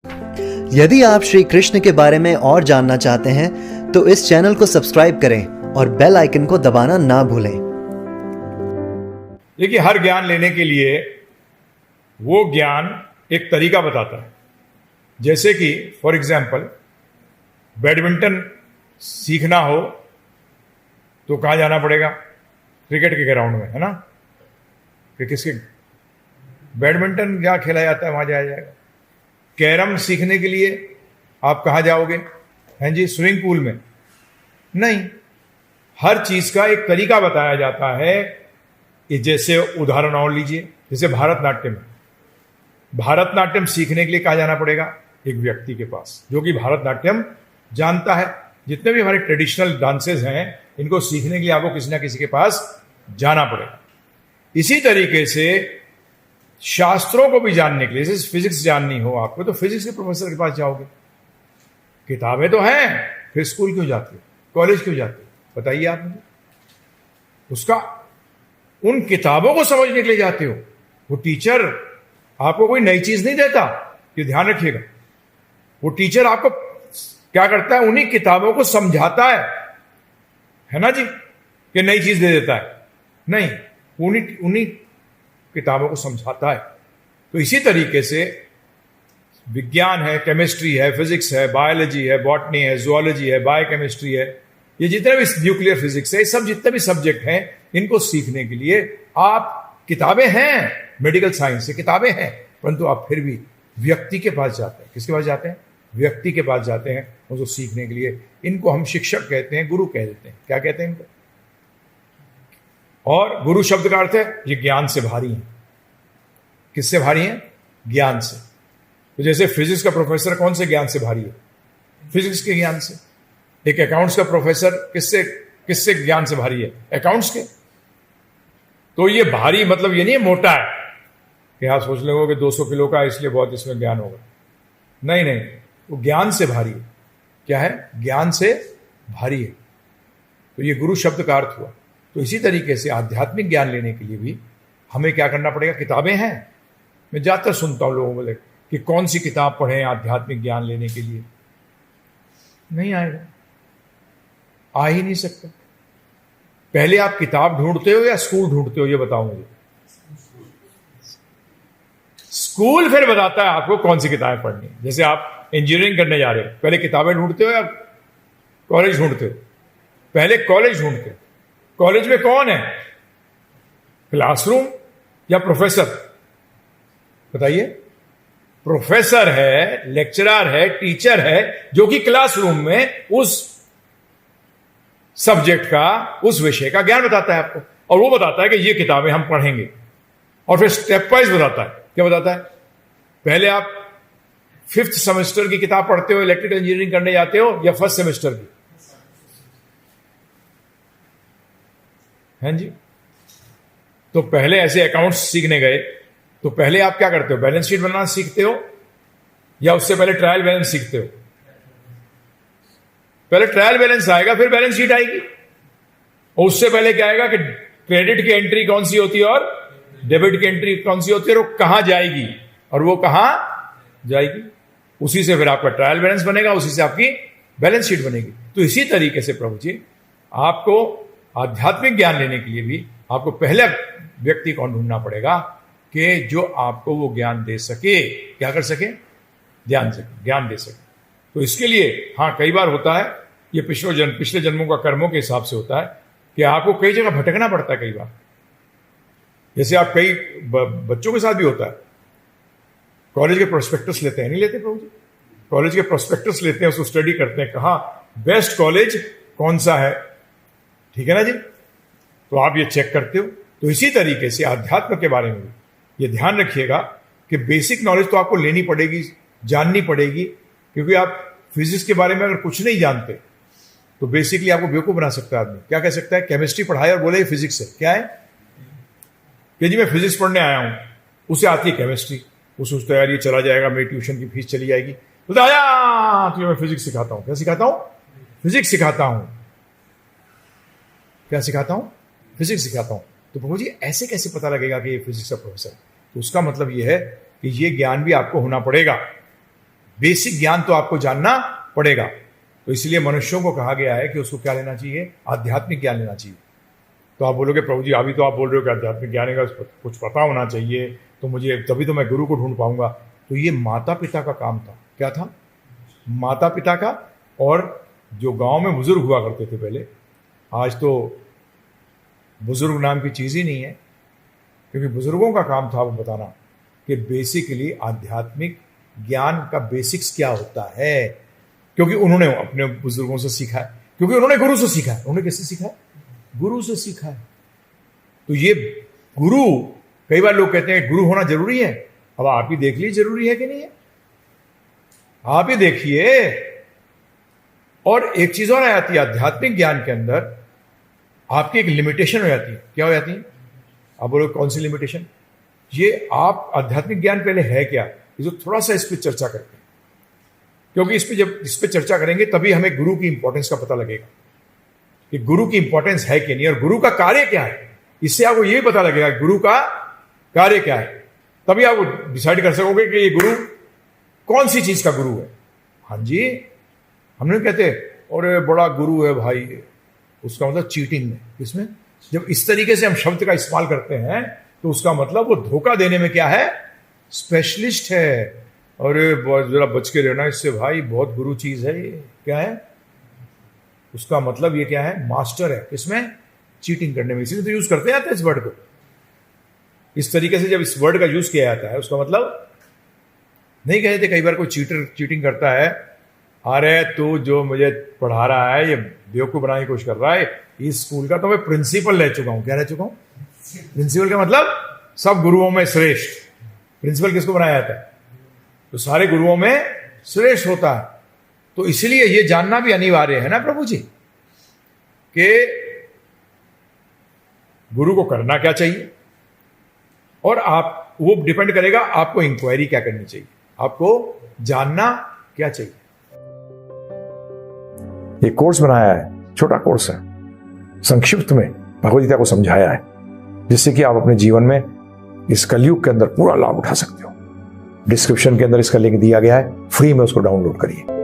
यदि आप श्री कृष्ण के बारे में और जानना चाहते हैं तो इस चैनल को सब्सक्राइब करें और बेल आइकन को दबाना ना भूलें। देखिए, हर ज्ञान लेने के लिए वो ज्ञान एक तरीका बताता है। जैसे कि फॉर एग्जाम्पल बैडमिंटन सीखना हो तो कहाँ जाना पड़ेगा? क्रिकेट के ग्राउंड में, है ना? कि किसके बैडमिंटन जहाँ खेला जाता है वहां जाया जाएगा। कैरम सीखने के लिए आप कहाँ जाओगे? हैं जी, स्विमिंग पूल में? नहीं। हर चीज का एक तरीका बताया जाता है कि जैसे उदाहरण और लीजिए, जैसे भारतनाट्यम। भारतनाट्यम सीखने के लिए कहाँ जाना पड़ेगा? एक व्यक्ति के पास जो कि भारतनाट्यम जानता है। जितने भी हमारे ट्रेडिशनल डांसेस हैं, इनको सीखने के लिए आपको किसी ना किसी के पास जाना पड़ेगा। इसी तरीके से शास्त्रों को भी जानने के लिए, जैसे फिजिक्स जाननी हो आपको तो फिजिक्स के प्रोफेसर के पास जाओगे। किताबें तो हैं, फिर स्कूल क्यों जाते हो, कॉलेज क्यों जाते हो? बताइए आप मुझे। उसका उन किताबों को समझने के लिए जाते हो। वो टीचर आपको कोई नई चीज नहीं देता, ये ध्यान रखिएगा। वो टीचर आपको क्या करता है? उन्हीं किताबों को समझाता है ना जी, कि नई चीज दे देता है? नहीं, उन्हीं किताबों को समझाता है। तो इसी तरीके से विज्ञान है, केमिस्ट्री है, फिजिक्स है, बायोलॉजी है, बॉटनी है, जुओलॉजी है, बायोकेमिस्ट्री है, ये जितने भी न्यूक्लियर फिजिक्स है, सब जितने भी सब्जेक्ट हैं, इनको सीखने के लिए आप किताबें हैं, मेडिकल साइंस से किताबें हैं, परंतु आप फिर भी व्यक्ति के पास जाते हैं। किसके पास जाते हैं? व्यक्ति के पास जाते हैं उसको सीखने के लिए। इनको हम शिक्षक कहते हैं, गुरु कह देते हैं। क्या कहते हैं इनको? और गुरु शब्द का अर्थ है ये ज्ञान से भारी है। किससे भारी है? ज्ञान से। तो जैसे फिजिक्स का प्रोफेसर कौन से ज्ञान से भारी है? फिजिक्स के ज्ञान से। एक अकाउंट्स का प्रोफेसर किससे ज्ञान से भारी है? अकाउंट्स के। तो ये भारी मतलब ये नहीं है मोटा है कि आप सोच लेंगे कि 200 किलो का इसलिए बहुत इसमें ज्ञान होगा। नहीं नहीं, वो ज्ञान से भारी है। क्या है? ज्ञान से भारी है। तो ये गुरु शब्द का अर्थ हुआ। तो इसी तरीके से आध्यात्मिक ज्ञान लेने के लिए भी हमें क्या करना पड़ेगा? किताबें हैं। मैं ज्यादातर सुनता हूं लोगों को कि कौन सी किताब पढ़ें आध्यात्मिक ज्ञान लेने के लिए। नहीं आएगा, आ ही नहीं सकता। पहले आप किताब ढूंढते हो या स्कूल ढूंढते हो? ये बताओ मुझे। स्कूल फिर बताता है आपको कौन सी किताबें पढ़नी है। जैसे आप इंजीनियरिंग करने जा रहे हो, पहले किताबें ढूंढते हो या कॉलेज ढूंढते हो? पहले कॉलेज ढूंढते हो। कॉलेज में कौन है? क्लासरूम या प्रोफेसर? बताइए। प्रोफेसर है, लेक्चरर है, टीचर है, जो कि क्लासरूम में उस सब्जेक्ट का, उस विषय का ज्ञान बताता है आपको। और वो बताता है कि ये किताबें हम पढ़ेंगे। और फिर स्टेप वाइज बताता है। क्या बताता है? पहले आप 5th सेमेस्टर की किताब पढ़ते हो, इलेक्ट्रिकल इंजीनियरिंग करने जाते हो, या 1st सेमेस्टर की? हैं जी? तो पहले ऐसे अकाउंट्स सीखने गए तो पहले आप क्या करते हो? बैलेंस शीट बनाना सीखते हो या उससे पहले ट्रायल बैलेंस सीखते हो? पहले ट्रायल बैलेंस आएगा, फिर बैलेंस शीट आएगी। और उससे पहले क्या आएगा कि क्रेडिट की एंट्री कौन सी होती है और डेबिट की एंट्री कौन सी होती है, और वो कहां जाएगी और वो कहां जाएगी। उसी से फिर आपका ट्रायल बैलेंस बनेगा, उसी से आपकी बैलेंस शीट बनेगी। तो इसी तरीके से प्रभु जी, आपको आध्यात्मिक ज्ञान लेने के लिए भी आपको पहले व्यक्ति कौन ढूंढना पड़ेगा कि जो आपको वो ज्ञान दे सके। क्या कर सके? ज्ञान दे सके। तो इसके लिए हाँ, कई बार होता है, ये पिछले जन्मों का कर्मों के हिसाब से होता है कि आपको कई जगह भटकना पड़ता है। कई बार जैसे आप कई बच्चों के साथ भी होता है, कॉलेज के प्रोस्पेक्टस लेते हैं, नहीं लेते प्रभु जी? कॉलेज के प्रोस्पेक्टस लेते हैं, उसको स्टडी करते हैं, कहाँ बेस्ट कॉलेज कौन सा है। ठीक है ना जी? तो आप ये चेक करते हो। तो इसी तरीके से अध्यात्म के बारे में भी ये ध्यान रखिएगा कि बेसिक नॉलेज तो आपको लेनी पड़ेगी, जाननी पड़ेगी। क्योंकि आप फिजिक्स के बारे में अगर कुछ नहीं जानते तो बेसिकली आपको बेवकूफ बना सकता है आदमी। क्या कह सकता है? केमिस्ट्री पढ़ाए और बोले फिजिक्स है। क्या है कि जी मैं फिजिक्स पढ़ने आया हूं, उसे आती है केमिस्ट्री। वो सोचता है यार ये चला जाएगा, मेरी ट्यूशन की फीस चली जाएगी। बोलता आया तुझे मैं फिजिक्स सिखाता हूं। क्या सिखाता हूं? फिजिक्स सिखाता हूं। क्या सिखाता हूं? फिजिक्स सिखाता हूं। तो प्रभु जी ऐसे कैसे पता लगेगा कि ये फिजिक्स का प्रोफेसर? तो उसका मतलब ये है कि ये ज्ञान भी आपको होना पड़ेगा। बेसिक ज्ञान तो आपको जानना पड़ेगा। तो इसलिए मनुष्यों को कहा गया है कि उसको क्या लेना चाहिए, आध्यात्मिक ज्ञान लेना चाहिए। तो आप बोलोगे प्रभु जी अभी तो आप बोल रहे हो कि आध्यात्मिक ज्ञान का कुछ पता होना चाहिए, तो मुझे तभी तो मैं गुरु को ढूंढ पाऊंगा। तो ये माता पिता का काम था। क्या था? माता पिता का। और जो गांव में बुजुर्ग हुआ करते थे पहले, आज तो बुजुर्ग नाम की चीज ही नहीं है, क्योंकि बुजुर्गों का काम था वो बताना कि बेसिकली आध्यात्मिक ज्ञान का बेसिक्स क्या होता है, क्योंकि उन्होंने अपने बुजुर्गों से सीखा है, क्योंकि उन्होंने गुरु से सीखा है। उन्होंने किससे सीखा है? गुरु से सीखा है। तो ये गुरु, कई बार लोग कहते हैं गुरु होना जरूरी है। अब आप ही देख लीजिए जरूरी है कि नहीं है, आप ही देखिए। और एक चीज और आ जाती है आध्यात्मिक ज्ञान के अंदर, आपकी एक लिमिटेशन हो जाती है। क्या हो जाती है? आप बोलो कौन सी लिमिटेशन? ये आप आध्यात्मिक ज्ञान पहले है क्या, ये जो थोड़ा सा इस पर चर्चा करते हैं, क्योंकि जब इस पर चर्चा करेंगे तभी हमें गुरु की इंपॉर्टेंस का पता लगेगा कि गुरु की इंपॉर्टेंस है कि नहीं, और गुरु का कार्य क्या है। इससे आपको यही पता लगेगा गुरु का कार्य क्या है, तभी आप डिसाइड कर सकोगे कि ये गुरु कौन सी चीज का गुरु है। हाँ जी, हम नहीं कहते और बड़ा गुरु है भाई, उसका मतलब चीटिंग में। किसमें? जब इस तरीके से हम शब्द का इस्तेमाल करते हैं तो उसका मतलब वो धोखा देने में क्या है, स्पेशलिस्ट है। और जरा बच के रहना इससे भाई, बहुत गुरु चीज है ये। क्या है उसका मतलब? ये क्या है? मास्टर है। इसमें चीटिंग करने में। इसलिए तो यूज करते जाते हैं इस वर्ड को। इस तरीके से जब इस वर्ड का यूज किया जाता है, उसका मतलब नहीं कहते। कई बार कोई चीटिंग करता है, अरे तू जो मुझे पढ़ा रहा है ये बेवकूफ बनाने की कोशिश कर रहा है, इस स्कूल का तो मैं प्रिंसिपल रह चुका हूं। क्या रह चुका हूं? प्रिंसिपल का मतलब सब गुरुओं में श्रेष्ठ। प्रिंसिपल किसको बनाया जाता है? तो सारे गुरुओं में श्रेष्ठ होता है। तो इसलिए ये जानना भी अनिवार्य है ना प्रभु जी, कि गुरु को करना क्या चाहिए, और आप, वो डिपेंड करेगा आपको इंक्वायरी क्या करनी चाहिए, आपको जानना क्या चाहिए। ये कोर्स बनाया है, छोटा कोर्स है, संक्षिप्त में भगवद गीता को समझाया है, जिससे कि आप अपने जीवन में इस कलयुग के अंदर पूरा लाभ उठा सकते हो। डिस्क्रिप्शन के अंदर इसका लिंक दिया गया है, फ्री में उसको डाउनलोड करिए।